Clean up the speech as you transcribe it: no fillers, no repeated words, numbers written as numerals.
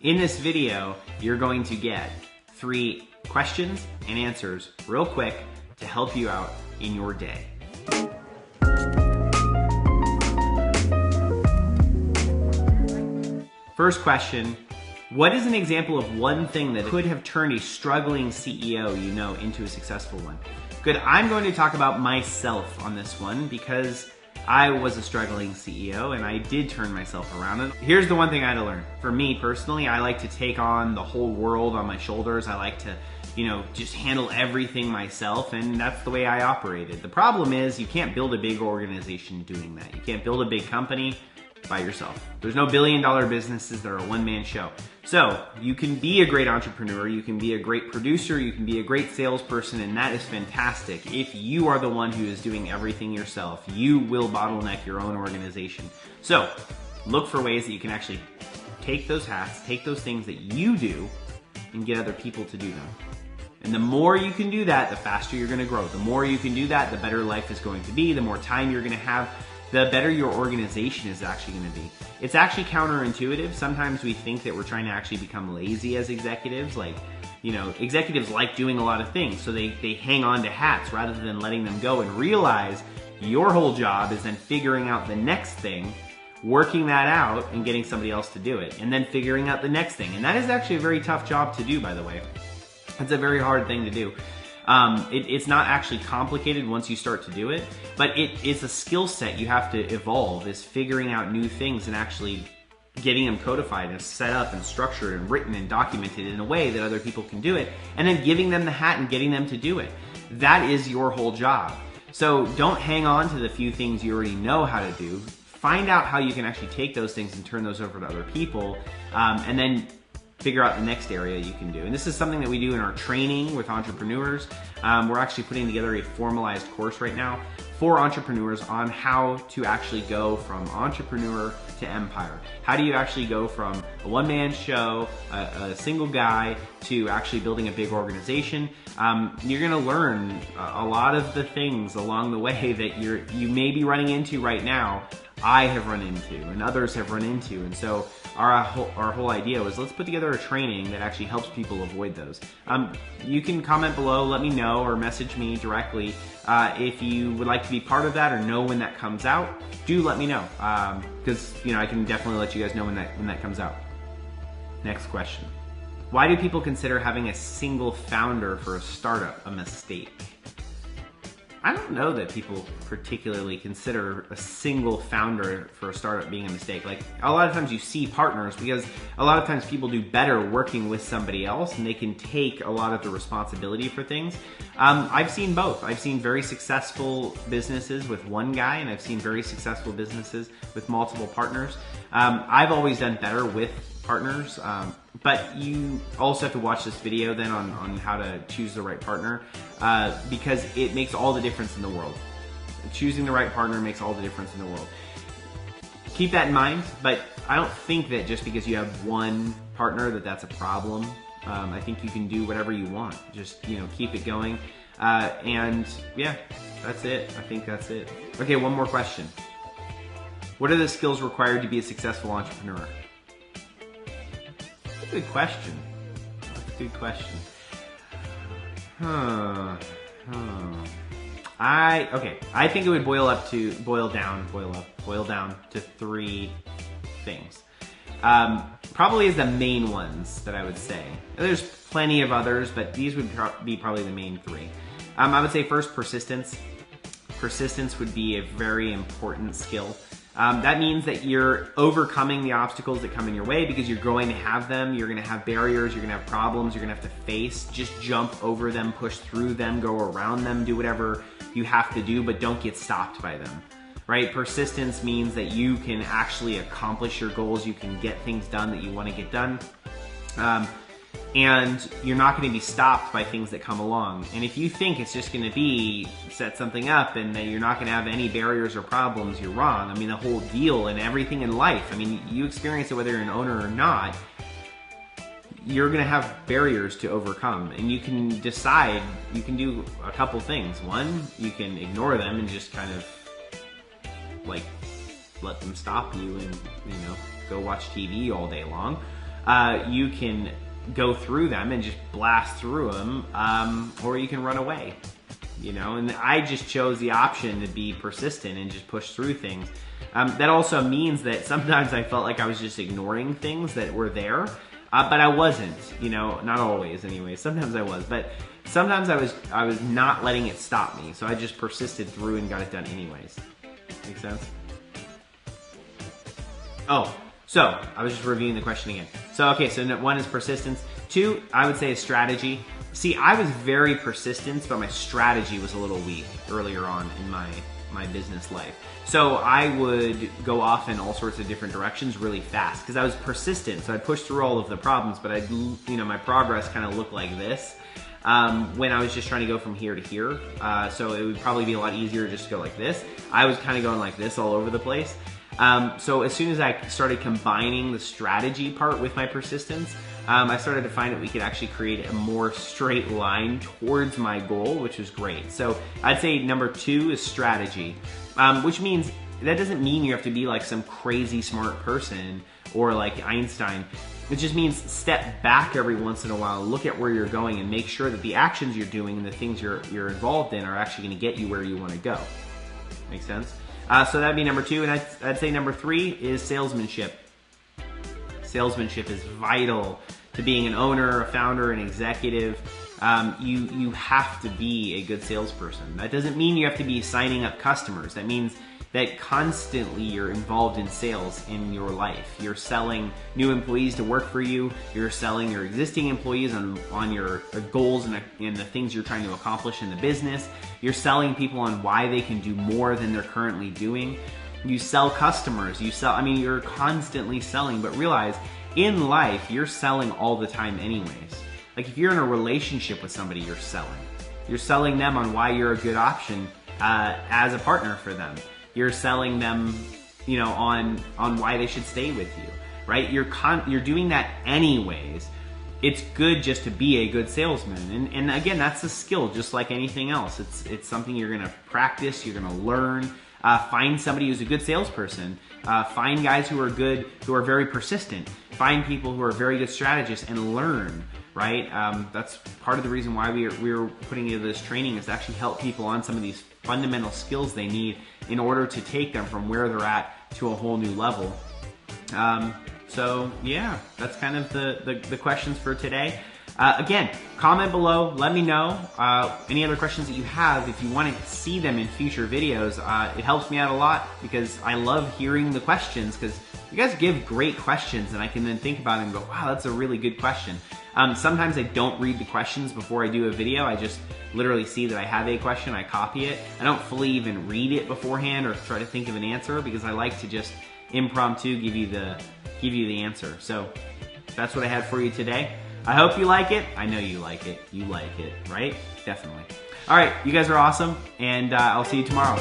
In this video, you're going to get 3 questions and answers real quick to help you out in your day. First question, what is an example of one thing that could have turned a struggling CEO you know into a successful one? Good, I'm going to talk about myself on this one because I was a struggling CEO and I did turn myself around. And here's the one thing I had to learn. For me personally, I like to take on the whole world on my shoulders. I like to, just handle everything myself, and that's the way I operated. The problem is you can't build a big organization doing that. You can't build a big company by yourself. There's no billion-dollar businesses that are a one-man show. So you can be a great entrepreneur, you can be a great producer, you can be a great salesperson, and that is fantastic. If you are the one who is doing everything yourself, you will bottleneck your own organization. So look for ways that you can actually take those hats, take those things that you do, and get other people to do them. And the more you can do that, the faster you're gonna grow. The more you can do that, the better life is going to be, the more time you're gonna have, the better your organization is actually going to be. It's actually counterintuitive. Sometimes we think that we're trying to actually become lazy as executives. Like, executives like doing a lot of things, so they hang on to hats rather than letting them go and realize your whole job is then figuring out the next thing, working that out and getting somebody else to do it, and then figuring out the next thing. And that is actually a very tough job to do, by the way. It's a very hard thing to do. It's not actually complicated once you start to do it, but it's a skill set you have to evolve, is figuring out new things and actually getting them codified and set up and structured and written and documented in a way that other people can do it, and then giving them the hat and getting them to do it. That is your whole job. So don't hang on to the few things you already know how to do. Find out how you can actually take those things and turn those over to other people, and then figure out the next area you can do. And this is something that we do in our training with entrepreneurs. We're actually putting together a formalized course right now for entrepreneurs on how to actually go from entrepreneur to empire. How do you actually go from a one-man show, a single guy, to actually building a big organization? You're gonna learn a lot of the things along the way that you may be running into right now, I have run into, and others have run into. And so our whole idea was, let's put together a training that actually helps people avoid those. You can comment below, let me know, or message me directly if you would like to be part of that or know when that comes out. Do let me know, because I can definitely let you guys know when that comes out. Next question. Why do people consider having a single founder for a startup a mistake? I don't know that people particularly consider a single founder for a startup being a mistake. Like, a lot of times you see partners, because a lot of times people do better working with somebody else and they can take a lot of the responsibility for things. I've seen both. I've seen very successful businesses with one guy, and I've seen very successful businesses with multiple partners. I've always done better with partners, but you also have to watch this video then on how to choose the right partner, because it makes all the difference in the world. Choosing the right partner makes all the difference in the world. Keep that in mind, but I don't think that just because you have one partner that's a problem. I think you can do whatever you want. Just, keep it going. And yeah, that's it. I think that's it. Okay, one more question. What are the skills required to be a successful entrepreneur? That's a good question. That's a good question. I think it would boil down to 3 things. Probably is the main ones that I would say. There's plenty of others, but these would be probably the main 3. I would say first, persistence. Persistence would be a very important skill. That means that you're overcoming the obstacles that come in your way, because you're going to have them. You're going to have barriers, you're going to have problems, you're going to have to face. Just jump over them, push through them, go around them, do whatever you have to do, but don't get stopped by them. Right? Persistence means that you can actually accomplish your goals, you can get things done that you want to get done. And you're not going to be stopped by things that come along. And if you think it's just going to be set something up and that you're not going to have any barriers or problems, you're wrong. I mean, the whole deal and everything in life, I mean, you experience it whether you're an owner or not, you're going to have barriers to overcome. And you can decide, you can do a couple things. One, you can ignore them and just kind of like let them stop you and, go watch TV all day long. You can go through them and just blast through them, or you can run away. You know, and I just chose the option to be persistent and just push through things. That also means that sometimes I felt like I was just ignoring things that were there, but I wasn't, you know, not always anyway. Sometimes I was, but sometimes I was not letting it stop me. So I just persisted through and got it done anyways. Make sense? Oh, so I was just reviewing the question again. So, okay, so 1 is persistence. 2, I would say, is strategy. See, I was very persistent, but my strategy was a little weak earlier on in my business life. So I would go off in all sorts of different directions really fast because I was persistent. So I'd push through all of the problems, but my progress kind of looked like this when I was just trying to go from here to here. So it would probably be a lot easier just to go like this. I was kind of going like this all over the place. So as soon as I started combining the strategy part with my persistence, I started to find that we could actually create a more straight line towards my goal, which was great. So I'd say number 2 is strategy, which means that doesn't mean you have to be like some crazy smart person or like Einstein. It just means step back every once in a while, look at where you're going, and make sure that the actions you're doing and the things you're involved in are actually going to get you where you want to go. Make sense? So that'd be number 2, and I'd say number 3 is salesmanship. Salesmanship is vital to being an owner, a founder, an executive. You have to be a good salesperson. That doesn't mean you have to be signing up customers. That means that constantly you're involved in sales in your life. You're selling new employees to work for you. You're selling your existing employees on your goals and the things you're trying to accomplish in the business. You're selling people on why they can do more than they're currently doing. You sell customers. You're constantly selling, but realize in life, you're selling all the time anyways. Like if you're in a relationship with somebody, you're selling. You're selling them on why you're a good option as a partner for them. You're selling them, on why they should stay with you, right? You're doing that anyways. It's good just to be a good salesman. And again, that's a skill just like anything else. It's something you're gonna practice, you're gonna learn. Find somebody who's a good salesperson. Find guys who are good, who are very persistent. Find people who are very good strategists and learn, right? That's part of the reason why we're putting into this training, is to actually help people on some of these fundamental skills they need in order to take them from where they're at to a whole new level. So yeah, that's kind of the questions for today. Again, comment below, let me know any other questions that you have. If you want to see them in future videos, it helps me out a lot because I love hearing the questions, because you guys give great questions and I can then think about it and go, wow, that's a really good question. Sometimes I don't read the questions before I do a video. I just literally see that I have a question, I copy it. I don't fully even read it beforehand or try to think of an answer, because I like to just impromptu give you the answer. So that's what I had for you today. I hope you like it. I know you like it. You like it, right? Definitely. All right, you guys are awesome, and I'll see you tomorrow.